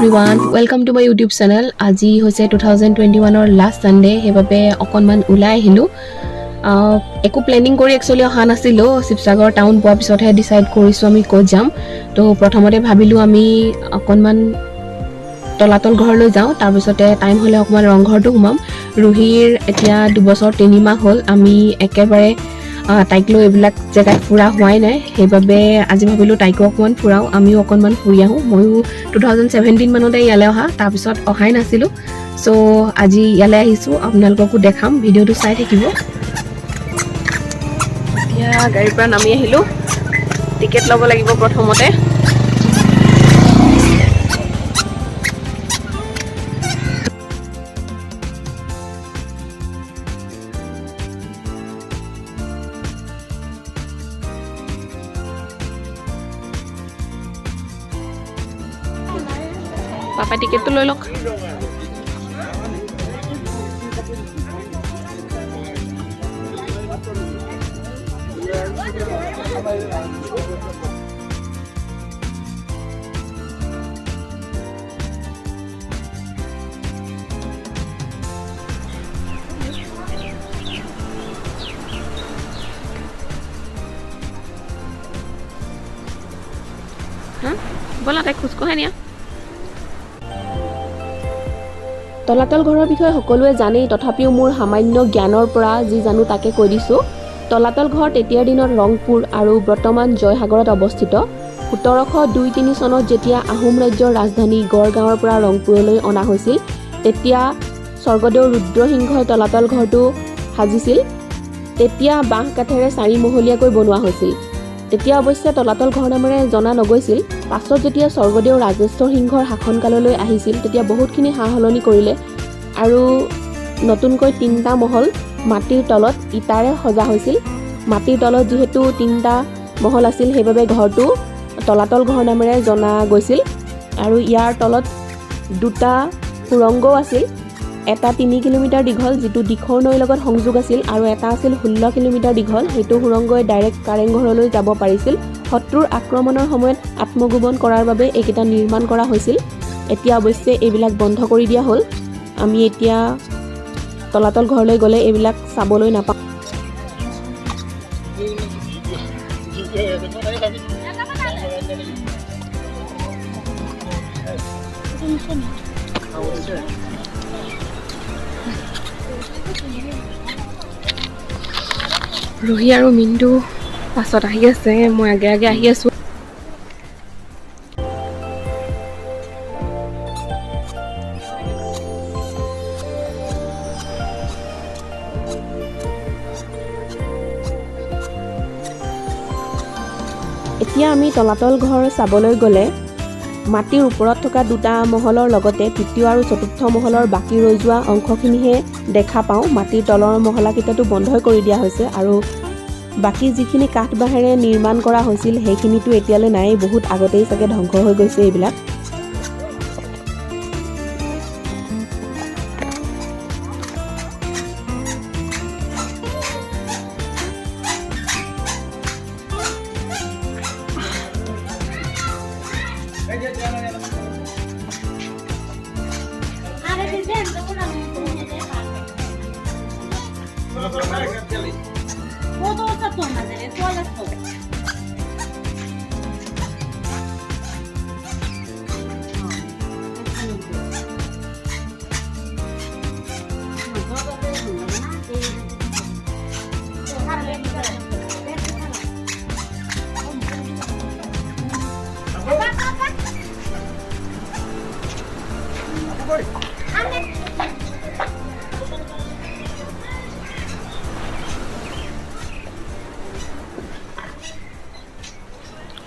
everyone, welcome to my YouTube channel. আজি হৈছে 2021 ৰ লাষ্ট সানডে হেবাবে অকনমান উলাই আহিলো একো প্ল্যানিং কৰি একচুয়ালি অহা নাছিলো শিৱসাগৰ টাউন পোৱা পিছতহে ডিসাইড কৰিছো আমি ক'ত যাম তো প্ৰথমতে ভাবিলো আমি অকনমান তলাতল ঘৰলৈ যাওঁ তাৰ পিছতে টাইম হলে অকমান ৰংঘৰটো ঘুমাম ৰুহিৰ এতিয়া 2 বছৰ 3 মাহ হ'ল আমি একেবাৰে টাইকলো এবিলাক জেগাত ফুৰা হোৱাই নাই হেবাবে আজি ভাবিলো টাইকো অকমান ফুৰাও আমিও অকনমান ফুৰি আহো ময়ো 2017 মানতে ইয়ালে অহা তাৰ পিছত অহাই নাছিলো সো আজি ইয়ালে আহিছো আপোনালোককো দেখাম ভিডিওটো চাই থাকিব ইয়া গাড়ীৰ পৰা নামি আহিলো টিকেট ল'ব লাগিব প্ৰথমতে Papa tiket tuh lolok. Hah? Bola kayak kuskohan ya? তলাতল ঘৰৰ বিষয়ে সকলোৱে জানেই তথাপিও মোৰ সামান্য জ্ঞানৰ পৰা যি জানো তাকে কৈ দিছো তলাতল ঘৰ তেতিয়াৰ দিনত ৰংপুৰ আৰু বৰ্তমান জয়সাগৰত অৱস্থিত 1702-3 চনত যেতিয়া আহোম ৰাজ্যৰ ৰাজধানী গড় গাঁৱৰ পৰা ৰংপুৰলৈ অনা হৈছিল তেতিয়া স্বৰ্গদেউ ৰুদ্ৰসিংহই তলাতল ঘৰটো সাজিছিল তেতিয়া বাঁহ কাঠেৰে 4 মহলীয়াকৈ বনোৱা হৈছিল তেতিয়া অৱশ্যে তলাতল ঘৰ নামেৰে জনা নগৈছিল পাছত যেতিয়া স্বৰ্গদেউ ৰাজেশ্বৰ সিংহৰ শাসনকাললৈ আহিছিল তেতিয়া বহুতখিনি হাহলনি কৰিলে আৰু নতুনকৈ 3টা মহল মাটিৰ তলত ইটাৰে সজা হৈছিল মাটিৰ তলত যেহেতু 3টা মহল আছিল হেবাবে ঘৰটো তলাতল ঘৰ নামেৰে জনা গৈছিল আৰু ইয়াৰ তলত 2টা সুৰংগও আছিল এটা 3 কিলোমিটাৰ দীঘল যেটো দিখৰ নৈৰ লগত সংযোগ আছিল আৰু এটা আছিল 16 কিলোমিটাৰ দীঘল হেতু সুৰংগই ডাইৰেক্ট কাৰেংঘৰলৈ যাব পাৰিছিল শত্ৰুৰ আক্ৰমণৰ সময়ত আত্মগোপন কৰাৰ বাবে এইকেইটা নিৰ্মাণ কৰা হৈছিল এতিয়া অৱশ্যে এইবিলাক বন্ধ কৰি দিয়া হ'ল আমি এতিয়া তলাতল ঘৰলৈ গলে এইবিলাক চাবলৈ নাপাম ৰুহি আৰু মিন্দু পাছত আহি আছে মই আগে আগে আহি আছো এতিয়া আমি তলাতল ঘৰ চাবলৈ গলে মাটিৰ ওপৰত থকা 2টা মহলৰ লগতে তৃতীয় আৰু চতুৰ্থ মহলৰ বাকি ৰৈ যোৱা অংশখিনিহে দেখা পাওঁ মাটিৰ তলৰ মহলা কিটাটো বন্ধই কৰি দিয়া হৈছে আৰু বাকি যিখিনি কাঠ বাহেৰে নিৰ্মাণ কৰা হৈছিল সেইখিনিটো এতিয়ালৈ নাই বহুত আগতেই চাগে ধ্বংস হৈ গৈছে এইবিলাক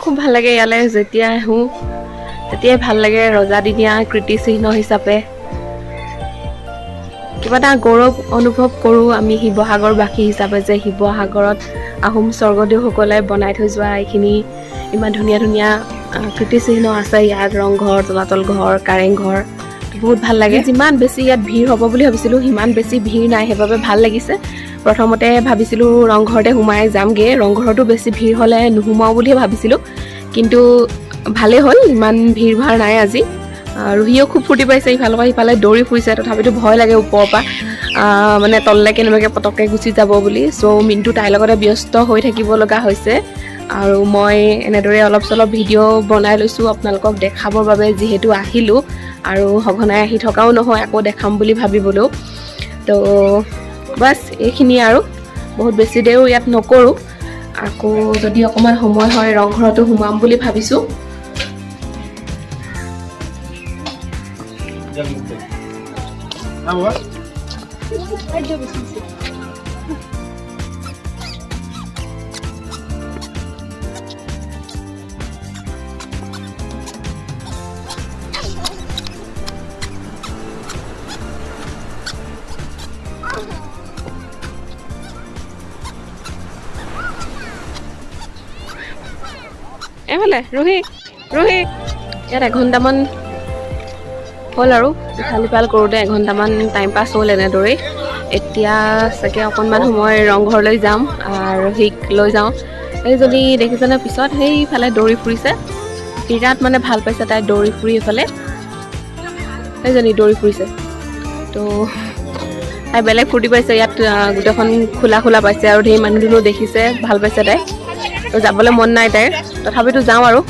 খুব ভাল লাগে ইয়ালে যেতিয়া আহো তেতিয়াই ভাল লাগে ৰজা দিনীয়া কীৰ্তিচিহ্ন হিচাপে কিবা এটা গৌৰৱ অনুভৱ কৰো আমি শিৱসাগৰবাসী হিচাপে যে শিৱসাগৰত আহোম স্বৰ্গদেউসকলে বনাই থৈ যোৱা এইখিনি ইমান ধুনীয়া ধুনীয়া কীৰ্তিচিহ্ন আছে ইয়াত ৰংঘৰ তলাতল ঘৰ কাৰেংঘৰ বহুত ভাল লাগে যিমান বেছি ইয়াত ভিৰ হ'ব বুলি ভাবিছিলো হিমান বেছি ভিৰ নাই হেবাবে ভাল লাগিছে প্ৰথমতে ভাবিছিলো ৰংঘৰতে হুমাই যামগে ৰংঘৰটো বেছি ভিৰ হলে নুহুমাও বুলি ভাবিছিলো কিন্তু ভালে হল ইমান ভিৰ ভাৰ নাই আজি ৰুহিও খুব ফূৰ্তি পাইছে, ইফালৰ পৰা সিফালে দৌৰি ফুৰিছে, তথাপিতো ভয় লাগে ওপৰৰ পৰা মানে তললৈ কেনেবাকৈ পটককৈ গুচি যাব বুলি। চ' মিণ্টু তাইৰ লগতে ব্যস্ত হৈ থাকিব লগা হৈছে আৰু মই এনেদৰে অলপ চলপ ভিডিঅ' বনাই লৈছোঁ আপোনালোকক দেখাবৰ বাবে, যিহেতু আহিলোঁ আৰু সঘনাই আহি থকাও নহয় আকৌ দেখাম বুলি ভাবিবলৈও। তো বাছ এইখিনিয়ে আৰু, বহুত বেছি দেৰিও ইয়াত নকৰোঁ। আকৌ যদি অকণমান সময় হয় ৰংঘৰতো সোমাম বুলি ভাবিছোঁ। এফালে ৰুহি ইয়াত এঘণ্টামান হ'ল আৰু ইফাল সিফাল কৰোঁতে এঘণ্টামান টাইম পাছ হ'ল এনেদৰেই। এতিয়া চাগে অকণমান সময় ৰংঘৰলৈ যাম আৰু ৰুহিক লৈ যাওঁ। সেইজনী দেখিছেনে পিছত সেইফালে দৌৰি ফুৰিছে, বিৰাট মানে ভাল পাইছে তাই দৌৰি ফুৰি এইফালে, সেইজনী দৌৰি ফুৰিছে। তো তাই বেলেগ ফূৰ্তি পাইছে, ইয়াত গোটেইখন খোলা খোলা পাইছে আৰু ধেৰ মানুহ দুনুহ দেখিছে, ভাল পাইছে তাই। তো যাবলৈ মন নাই তাইৰ, তথাপিতো যাওঁ আৰু।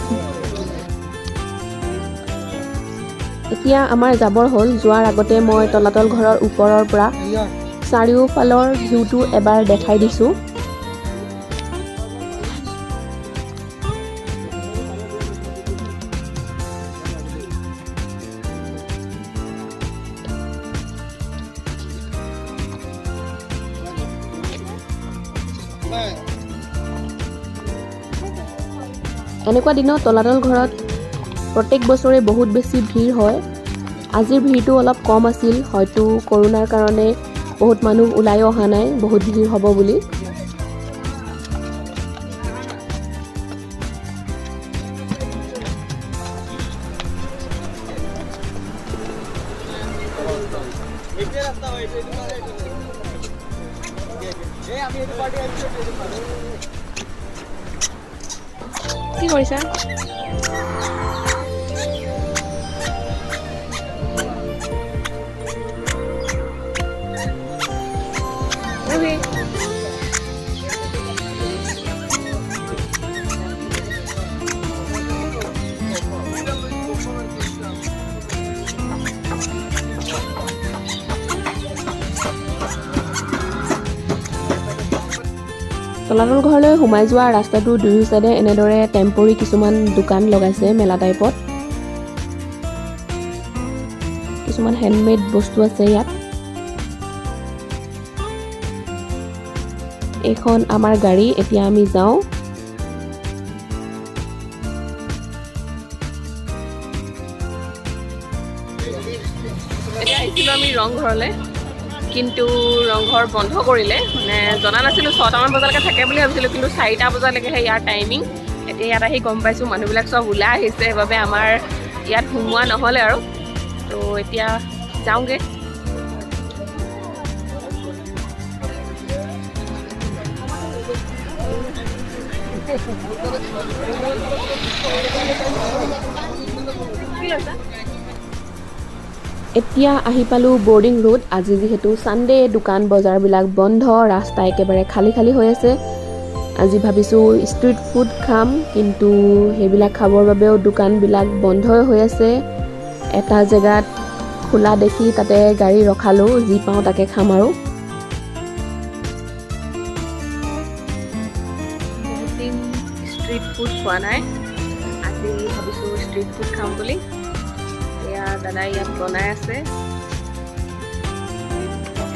এতিয়া আমাৰ যাবৰ হ'ল। যোৱাৰ আগতে মই তলাতল ঘৰৰ ওপৰৰ পৰা চাৰিওফালৰ ভিউটো এবাৰ দেখাই দিছোঁ। এনেকুৱা দিনত তলাতল ঘৰত প্ৰত্যেক বছৰে বহুত বেছি ভিৰ হয়। আজিৰ ভিৰটো অলপ কম আছিল, হয়তো কৰোণাৰ কাৰণে বহুত মানুহ ওলায়ো অহা নাই, বহুত ভিৰ হ'ব বুলি। কি কৰিছা? তলাতল ঘৰলৈ সোমাই যোৱা ৰাস্তাটোৰ দুয়ো চাইডে এনেদৰে টেম্পৰী কিছুমান দোকান লগাইছে মেলা টাইপত। কিছুমান হেণ্ডমেড বস্তু আছে ইয়াত। এইখন আমাৰ গাড়ী, এতিয়া আমি যাওঁ। এতিয়া আহিছিলোঁ আমি ৰংঘৰলৈ, কিন্তু ৰংঘৰ বন্ধ কৰিলে, মানে জনা নাছিলোঁ 6টামান বজালৈকে থাকে বুলি ভাবিছিলোঁ, কিন্তু 4টা বজালৈকেহে ইয়াৰ টাইমিং। এতিয়া ইয়াত আহি গম পাইছোঁ মানুহবিলাক চব ওলাই আহিছে, সেইবাবে আমাৰ ইয়াত সোমোৱা নহ'লে আৰু। তো এতিয়া যাওঁগৈ। এতিয়া আহি পালোঁ বৰ্ডিং ৰোড। আজি যিহেতু ছানডে, দোকান বজাৰবিলাক বন্ধ, ৰাস্তা একেবাৰে খালী খালী হৈ আছে। আজি ভাবিছোঁ ষ্ট্ৰীট ফুড খাম, কিন্তু সেইবিলাক খাবৰ বাবেও দোকানবিলাক বন্ধই হৈ আছে। এটা জেগাত খোলা দেখি তাতে গাড়ী ৰখালোঁ, যি পাওঁ তাকে খাম আৰু। বহুত দিন ষ্ট্ৰীট ফুড খোৱা নাই, আজি ভাবিছোঁ ষ্ট্ৰীট ফুড খাম বুলি। এয়া দাদাই ইয়াত বনাই আছে।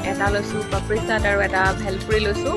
এটা লৈছোঁ পাপৰি চাট আৰু এটা ভেলপুৰি লৈছোঁ।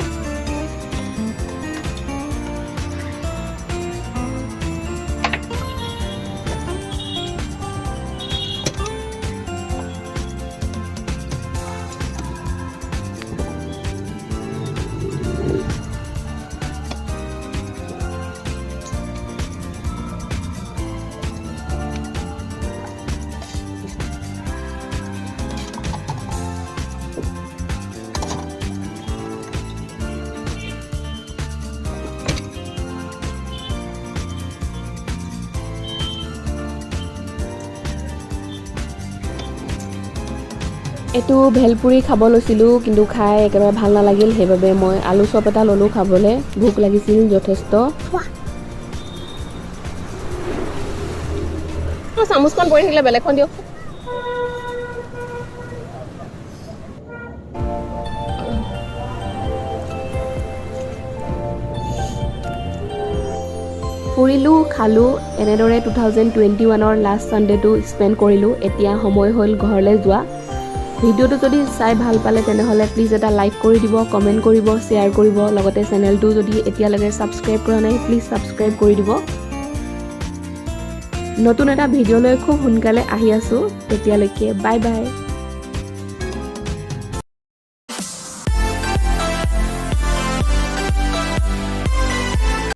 এইটো ভেলপুৰি খাব লৈছিলোঁ কিন্তু খাই একেবাৰে ভাল নালাগিল সেইবাবে মই আলু চপ এটা ল'লোঁ খাবলৈ ভোক লাগিছিল যথেষ্ট চামুচখন পৰি থাকিলে বেলেগখন দিয়ক ফুৰিলোঁ খালোঁ এনেদৰে 2021ৰ লাষ্ট ছানডেটো স্পেণ্ড কৰিলোঁ এতিয়া সময় হ'ল ঘৰলৈ যোৱা ভিডিঅ'টো যদি চাই ভাল পালে তেনেহ'লে প্লিজ এটা লাইক কৰি দিব কমেণ্ট কৰিব শ্বেয়াৰ কৰিব লগতে চেনেলটো যদি এতিয়ালৈকে ছাবস্ক্ৰাইব কৰা নাই প্লিজ ছাবস্ক্ৰাইব কৰি দিব নতুন এটা ভিডিঅ'লৈ খুব সোনকালে আহি আছোঁ তেতিয়ালৈকে বাই বাই